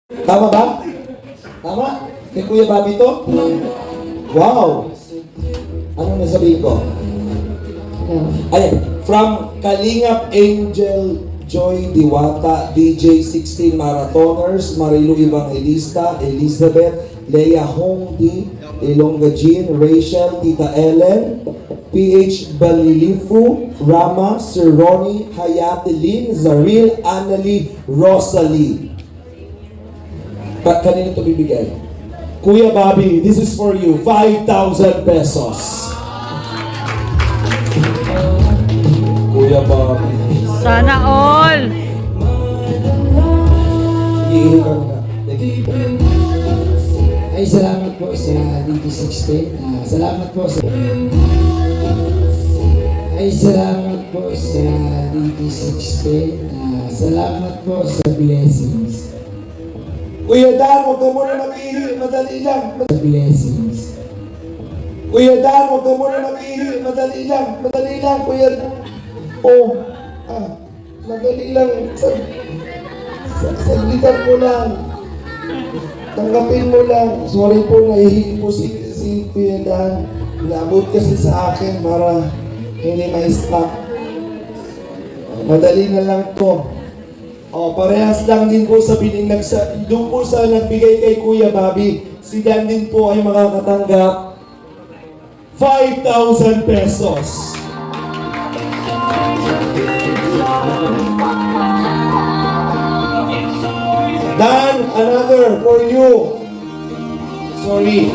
Tama ba? Tama? Kay Kuya Bobby to? Wow! Ano nasabihin ko? Ayan, from Kalingap Angel Joy Diwata, DJ 16 Marathoners, Marilu Evangelista, Elizabeth, Leia Hongdi, Ilongga Jean, Rachel, Tita Ellen, PH Balilifu, Rama, Sir Ronnie, Hayate Lynn, Zaril, Annalie, Rosalie. Kanino ito bibigay? Kuya Bobby, this is for you. 5,000 pesos. Kuya Bobby. Sana all! Iihi ka muna. Thank you. Ay, salamat po sa DD16. Salamat po sa... Ay, salamat po sa DD16. Salamat po sa blessings. Kuya Dan, huwag ka muna mag-ihi. Madali lang. Sa blessings. Kuya Dan, huwag ka muna mag-ihi. Madali lang. Madali lang, Kuya Dan. Oh. Madali lang. Saglitan mo lang. Tanggapin mo lang. Sorry po, nahihihi po si Kuya Dan. Naabot kasi sa akin para hindi ma-stop. Madali na lang to. Parehas lang din po sa doon po sa nagbigay kay Kuya Bobby. Si Dan din po ay makakatanggap 5,000 pesos. Dan, another for you. Sorry.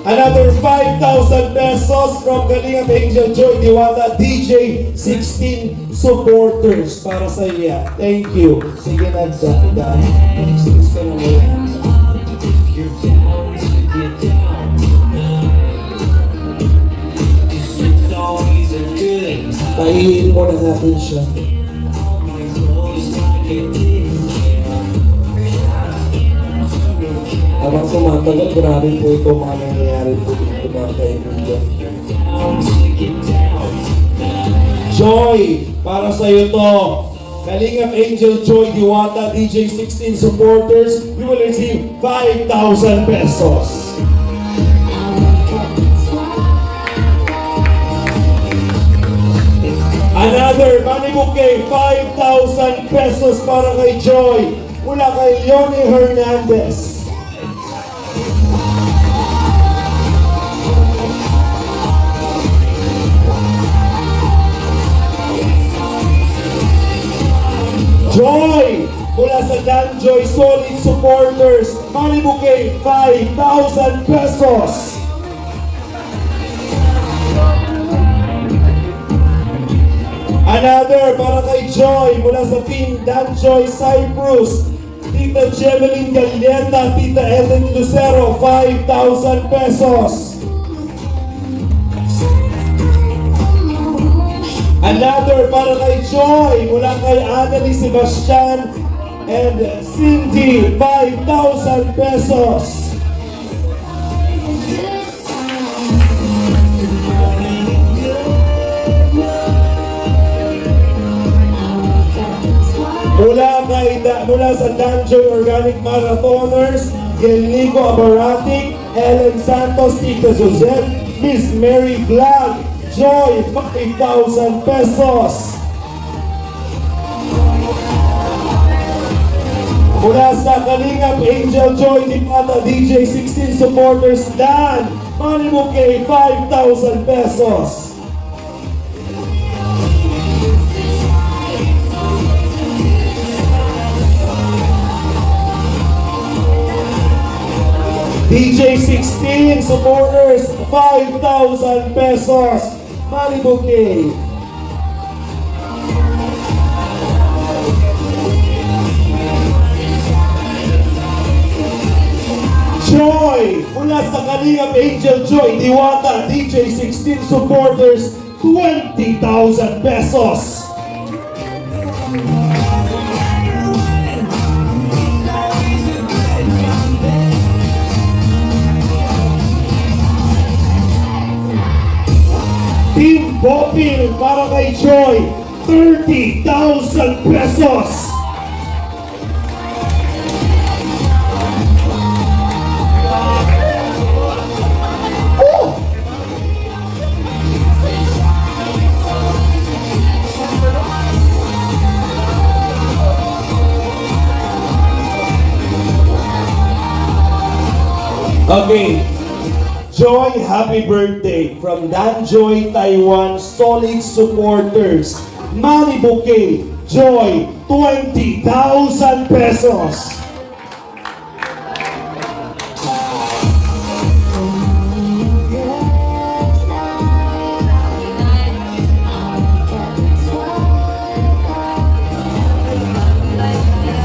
Another 5,000 pesos from Kalingap Angel Joy Diwata, DJ 16 supporters para sa iya. Thank you. Sige na, Dan. Excuse ka na mo. Pahihin mo na natin siya. Habang tumatagal, grabe po ito mga nangyayari po dito mga kaibigan. Joy! Para sa iyo to. Kalingap Angel Joy Diwata, DJ 16 supporters, you will receive 5,000 pesos. Another money bouquet, 5,000 pesos para kay Joy. Mula kay Leonie Hernandez. Joy! Mula sa Dan Joy Solid Supporters, money bouquet, 5,000 pesos. Another para kay Joy mula sa Team Dan Joy Cyprus, Tita Jemeline Galieta, Tita Eden Lucero, 5,000 pesos. Another para kay Joy mula kay Annalie Sebastian and Cindy, 5,000 pesos. Mula sa Danjoy Organic Marathoners, Gelnico Abaratic, Ellen Santos, Tita Suzette, Miss Mary Glad, Joy, 5,000 pesos. Mula sa Kalingap Angel Joy Diwata, DJ 16 supporters, Dan, money bouquet, 5,000 pesos. DJ 16 supporters, 5,000 pesos. Money bouquet. Joy! Mula sa Kalingap Angel Joy Diwata, DJ 16 supporters, 20,000 pesos. Team Bopil para kay Joy, 30,000 pesos. Okay. Joy, happy birthday from Dan Joy, Taiwan, solid supporters. Money bouquet, Joy, 20,000 pesos.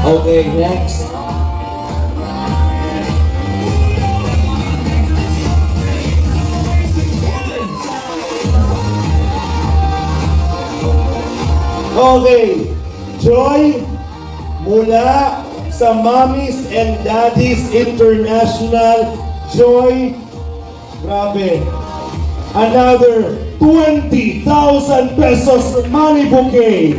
Okay, next. Okay, Joy, mula sa Mommies and Daddies International, Joy, grabe, another 20,000 pesos money bouquet.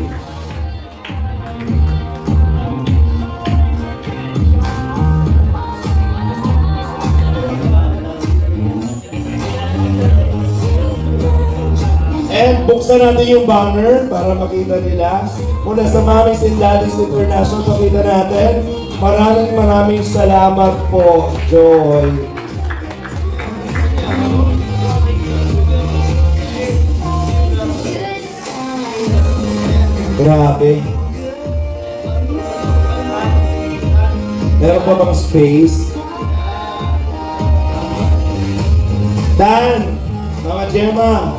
And buksan natin yung banner para makita nila. Muna sa Mommies and Daddies International, pakita natin. Maraming salamat po, Joy. Grabe. Meron pa bang space? Dan, Mama Gemma,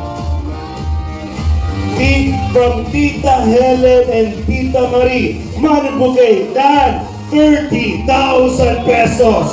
from Tita Helen and Tita Marie, money bouquet, Dan, 30,000 pesos.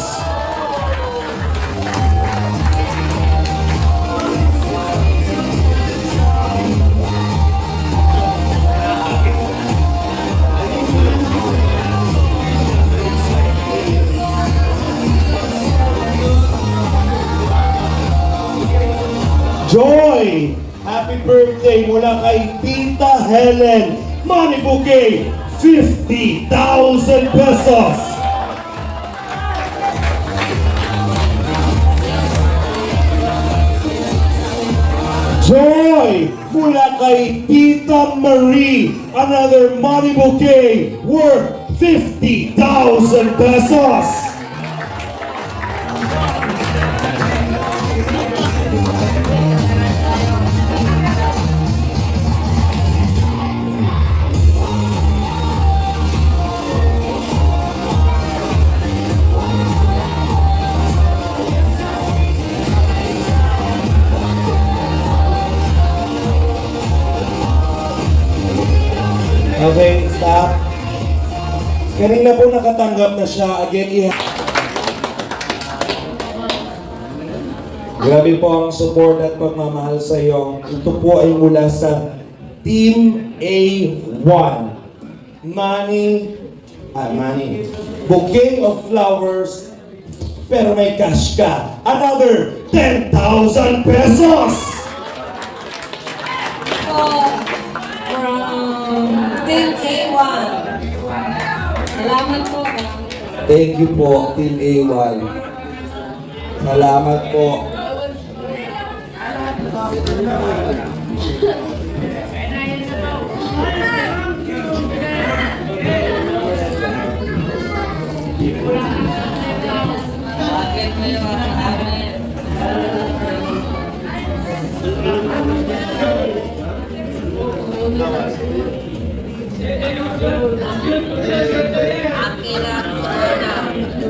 Joy, happy birthday mula kay Tita Helen. Money bouquet, 50,000 pesos. Joy, mula kay Tita Marie. Another money bouquet worth 50,000 pesos. Okay, stop. Kanina po nakatanggap na siya. Again, grabe po ang support at pagmamahal sa iyo. Ito po ay mula sa Team A1. Money. Bouquet of flowers, pero may cash ka. Another 10,000 pesos! Team A1. Salamat po. Thank you po, Team A1. Salamat po.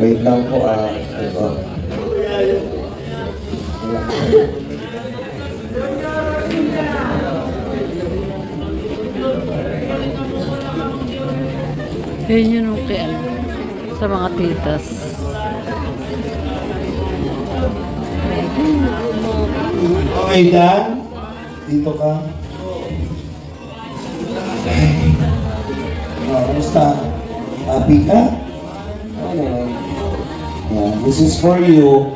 Wait lang po ito. Yun yun yung kay ano, sa mga titas. Okay, Dan. Dito ka. Kamusta? Happy ka? Ano? This is for you.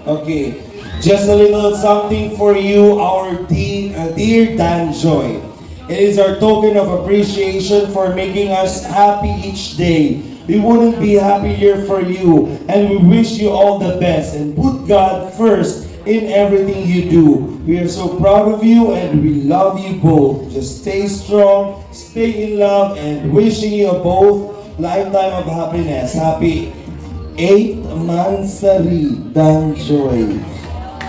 Okay. Just a little something for you, our dear Dan Joy. It is our token of appreciation for making us happy each day. We wouldn't be happier for you, and we wish you all the best, and put God first in everything you do. We are so proud of you, and we love you both. Just stay strong, stay in love, and wishing you both lifetime of happiness. Happy 8 Mansari Danjoy.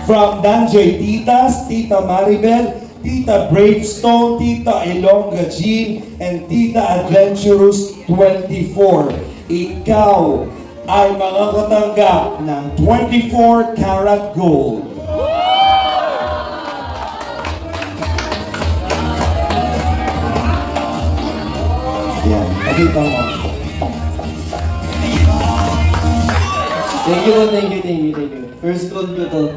From Danjoy Titas, Tita Maribel, Tita Bravestone, Tita Ilongga Jean, and Tita Adventurous 24. Ikaw ay makakatanggap ng 24 karat gold. Yan, pakita mo. Thank you. First gold ko to.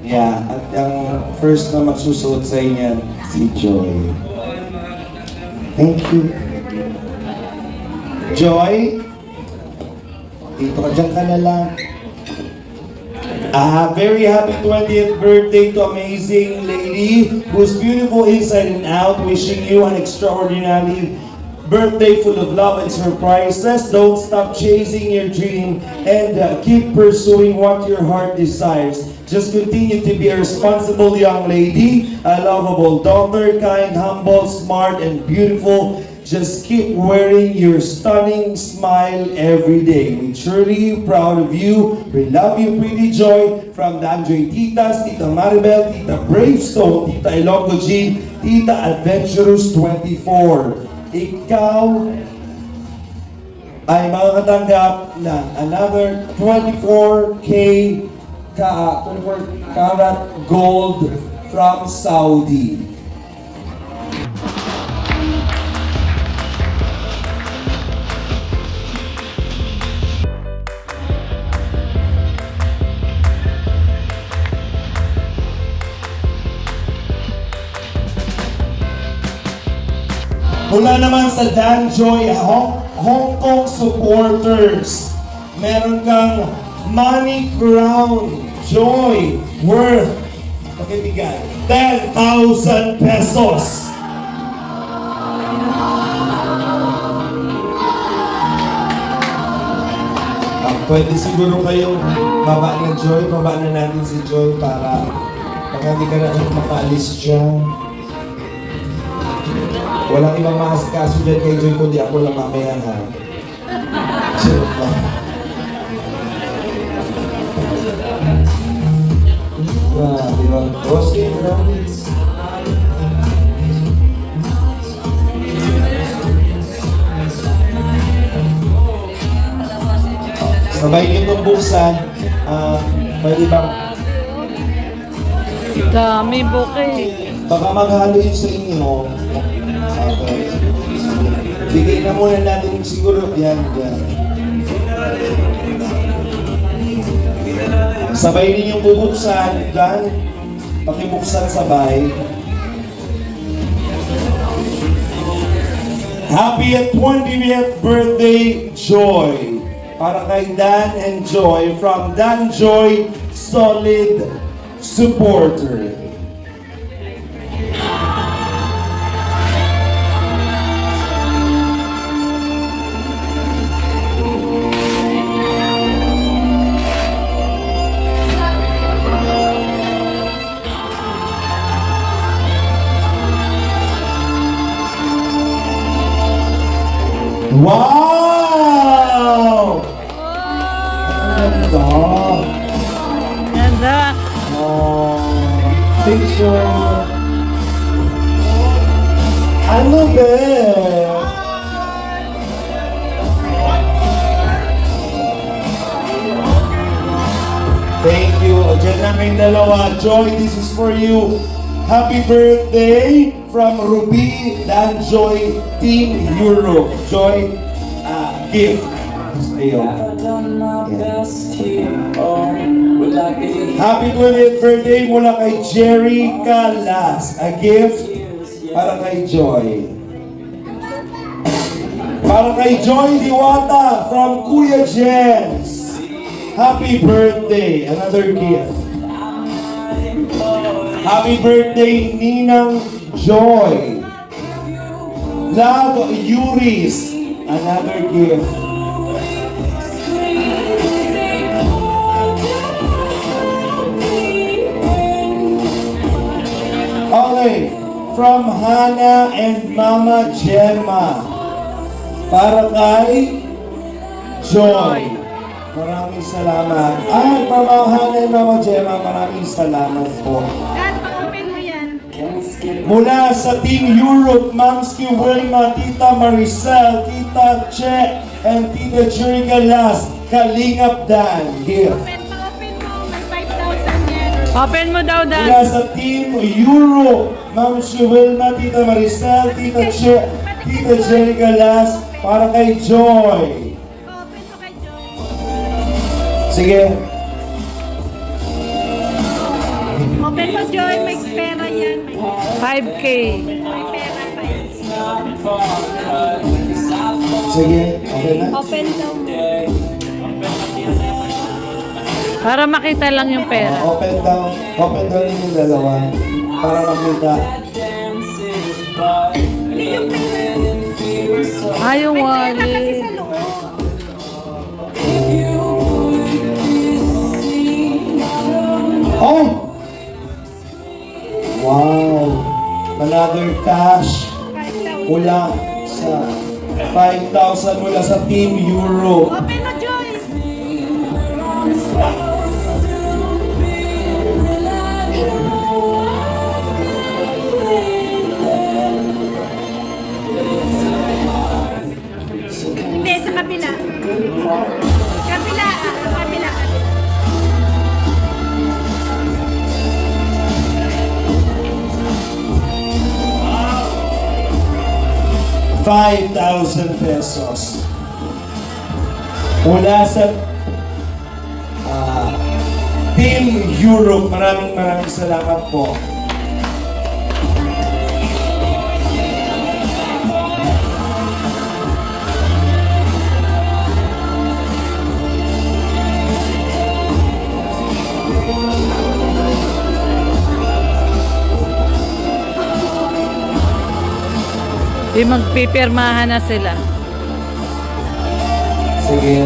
Yeah, at ang first na magsusuot sa inyo, si Joy. Thank you. Joy, dito ka dyan ka na lang. Very happy 20th birthday to amazing lady who's beautiful inside and out. Wishing you an extraordinary birthday full of love and surprises. Don't stop chasing your dream and keep pursuing what your heart desires. Just continue to be a responsible young lady, a lovable daughter, kind, humble, smart, and beautiful. Just keep wearing your stunning smile every day. We're truly proud of you. We love you, Pretty Joy. From the Danjoy Titas, Tita Maribel, Tita Bravestone, Tita Ilonggo Jean, Tita Adventurous 24. Ikaw ay makakatanggap ng another 24 karat gold from Saudi. Mula naman sa Danjoy Hong Kong supporters, meron kang money crown Joy worth pakibigay 10,000 pesos. Pwede siguro kayong baba na Joy, baba na natin si Joy para pag hindi ka na makaalis dyan. Walang ibang maasikaso dyan kay Joy kundi ako lang mamaya ha. Sure pa. Grabe ba? Rosie, grabe. Sabay niyo itong buksan. Pwede bang Dami bouquet. baka maghalo yun sa inyo? Okay. Bigay na muna natin siguro. Yan. Sabay ninyong bubuksan. Yan. Pakibuksan sabay. Happy 20th birthday, Joy. Para kay Dan and Joy from Dan Joy Solid Supporter. Wow! Ang ganda. Ganda. Oh, picture. Ano ba? Thank you. Diyan na kayong dalawa. Joy, this is for you. Happy birthday from Ruby Danjoy Team Europe. Joy, gift. Ayun. Happy 20th birthday mula kay Jerry Calas. A gift para kay Joy. Para kay Joy Diwata from Kuya Jens. Happy birthday. Another gift. Happy birthday, Ninang Joy. Love Yuris. Another gift. Okay, from Hannah and Mama Gemma. Para kay Joy. Maraming salamat. At Mama Hana and Mama Gemma, maraming salamat po. Dad, pa-open mo yan. Mula sa Team Europe, Ma'am Ski Wilma, Tita Maricel, Tita Che, and Tita Jerry Galas, Kalingap Dan, gift. Pa-open mo. May 5,000 yan. Open mo daw, Mula Dad. sa Team Europe, Ma'am Ski Wilma, Tita Maricel, Tita Che, Tita Jerry Galas, para kay Joy. Pa-open mo kay Joy. Sige. Open mo, Joy. May pera yan. 5K. May pera pa yan. Sige, okay na? Open daw mo. Para makita lang yung pera. Open daw yung dalawa para makita. Yung Kasi wallet. sa loob. Oh! Wow! Another cash 5,000. mula sa 5,000 mula sa Team Europe. Open mo, Joy. Hindi, sa kabila. Kabila, kabila. 5,000 pesos. Mula sa Team Europe. Maraming salamat po. Di magpipirmahan na sila. Sige.